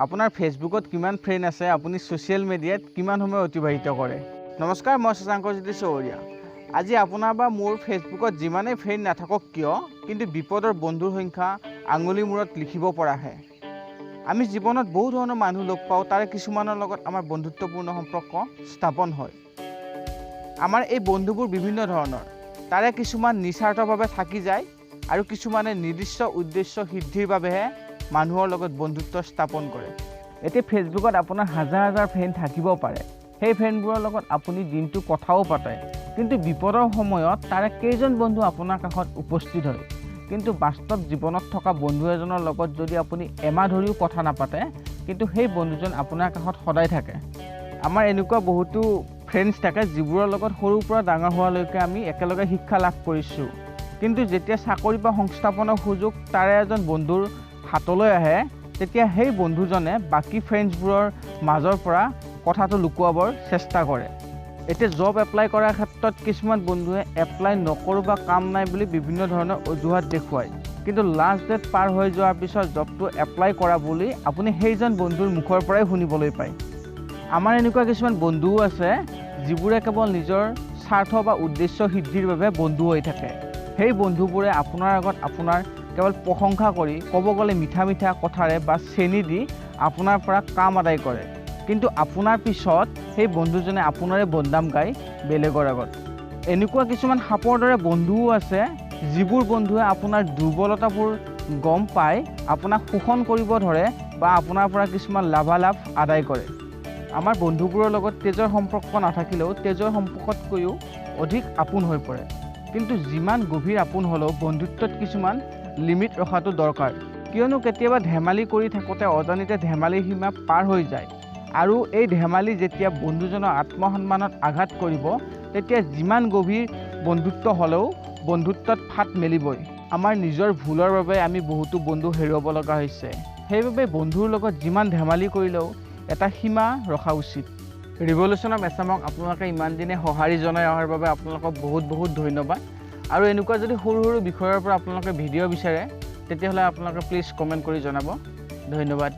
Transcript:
আপোনাৰ ফেচবুকত কিমান ফ্ৰেণ্ড আছে, আপুনি ছ'চিয়েল মিডিয়াত কিমান সময় অতিবাহিত কৰে। নমস্কাৰ, মই শশাংকজ্যোতি চৌহৰীয়া। আজি আপোনাৰ বা মোৰ ফেচবুকত যিমানেই ফ্ৰেণ্ড নাথাকক কিয়, কিন্তু বিপদৰ বন্ধুৰ সংখ্যা আঙুলিৰ মূৰত লিখিব পৰাহে। আমি জীৱনত বহু ধৰণৰ মানুহ লগ পাওঁ, তাৰে কিছুমানৰ লগত আমাৰ বন্ধুত্বপূৰ্ণ সম্পৰ্ক স্থাপন হয়। আমাৰ এই বন্ধুবোৰ বিভিন্ন ধৰণৰ, তাৰে কিছুমান নিস্বাৰ্থভাৱে থাকি যায় আৰু কিছুমানে নিৰ্দিষ্ট উদ্দেশ্য সিদ্ধিৰ বাবেহে মানুহৰ লগত বন্ধুত্ব স্থাপন কৰে। এতিয়া ফেচবুকত আপোনাৰ হাজাৰ হাজাৰ ফ্ৰেণ্ড থাকিব পাৰে, সেই ফ্ৰেণ্ডবোৰৰ লগত আপুনি দিনটো কথাও পাতে, কিন্তু বিপদৰ সময়ত তাৰে কেইজন বন্ধু আপোনাৰ কাষত উপস্থিত হয়। কিন্তু বাস্তৱ জীৱনত থকা বন্ধু এজনৰ লগত যদি আপুনি এমাহ ধৰিও কথা নাপাতে, কিন্তু সেই বন্ধুজন আপোনাৰ কাষত সদায় থাকে। আমাৰ এনেকুৱা বহুতো ফ্ৰেণ্ডছ থাকে যিবোৰৰ লগত সৰুৰ পৰা ডাঙৰ হোৱালৈকে আমি একেলগে শিক্ষা লাভ কৰিছোঁ, কিন্তু যেতিয়া চাকৰি বা সংস্থাপনৰ সুযোগ তাৰে এজন বন্ধুৰ হাতলৈ আহে, তেতিয়া সেই বন্ধুজনে বাকী ফ্ৰেণ্ডছবোৰৰ মাজৰ পৰা কথাটো লুকুৱাবৰ চেষ্টা কৰে। এতিয়া জব এপ্লাই কৰাৰ ক্ষেত্ৰত কিছুমান বন্ধুৱে এপ্লাই নকৰোঁ বা কাম নাই বুলি বিভিন্ন ধৰণৰ অজুহাত দেখুৱায়, কিন্তু লাষ্ট ডেট পাৰ হৈ যোৱাৰ পিছত জবটো এপ্লাই কৰা বুলি আপুনি সেইজন বন্ধুৰ মুখৰ পৰাই শুনিবলৈ পায়। আমাৰ এনেকুৱা কিছুমান বন্ধুও আছে যিবোৰে কেৱল নিজৰ স্বাৰ্থ বা উদ্দেশ্য সিদ্ধিৰ বাবে বন্ধু হৈ থাকে। সেই বন্ধুবোৰে আপোনাৰ আগত আপোনাৰ কেৱল প্ৰশংসা কৰি, ক'ব গ'লে মিঠা মিঠা কথাৰে বা চেনি দি আপোনাৰ পৰা কাম আদায় কৰে, কিন্তু আপোনাৰ পিছত সেই বন্ধুজনে আপোনাৰে বদনাম গায় বেলেগৰ আগত। এনেকুৱা কিছুমান সাপৰ দৰে বন্ধুও আছে যিবোৰ বন্ধুৱে আপোনাৰ দুৰ্বলতাবোৰ গম পাই আপোনাক শোষণ কৰিব ধৰে বা আপোনাৰ পৰা কিছুমান লাভালাভ আদায় কৰে। আমাৰ বন্ধুবোৰৰ লগত তেজৰ সম্পৰ্ক নাথাকিলেও তেজৰ সম্পৰ্কতকৈও অধিক আপোন হৈ পৰে, কিন্তু যিমান গভীৰ আপোন হ'লেও বন্ধুত্বত কিছুমান লিমিট ৰখাটো দৰকাৰ, কিয়নো কেতিয়াবা ধেমালি কৰি থাকোঁতে অজানিতে ধেমালিৰ সীমা পাৰ হৈ যায়, আৰু এই ধেমালি যেতিয়া বন্ধুজনৰ আত্মসন্মানত আঘাত কৰিব, তেতিয়া যিমান গভীৰ বন্ধুত্ব হ'লেও বন্ধুত্বত ফাট মেলিবই। আমাৰ নিজৰ ভুলৰ বাবে আমি বহুতো বন্ধু হেৰুৱাব লগা হৈছে। সেইবাবে বন্ধুৰ লগত যিমান ধেমালি কৰিলেও এটা সীমা ৰখা উচিত। ৰিভলিউশ্যন অফ এছামক আপোনালোকে ইমান দিনে সঁহাৰি জনাই অহাৰ বাবে আপোনালোকক বহুত বহুত ধন্যবাদ। আৰু এনেকুৱা যদি সৰু সৰু বিষয়ৰ পৰা আপোনালোকে ভিডিঅ' বিচাৰে, তেতিয়াহ'লে আপোনালোকে প্লিজ কমেণ্ট কৰি জনাব। ধন্যবাদ।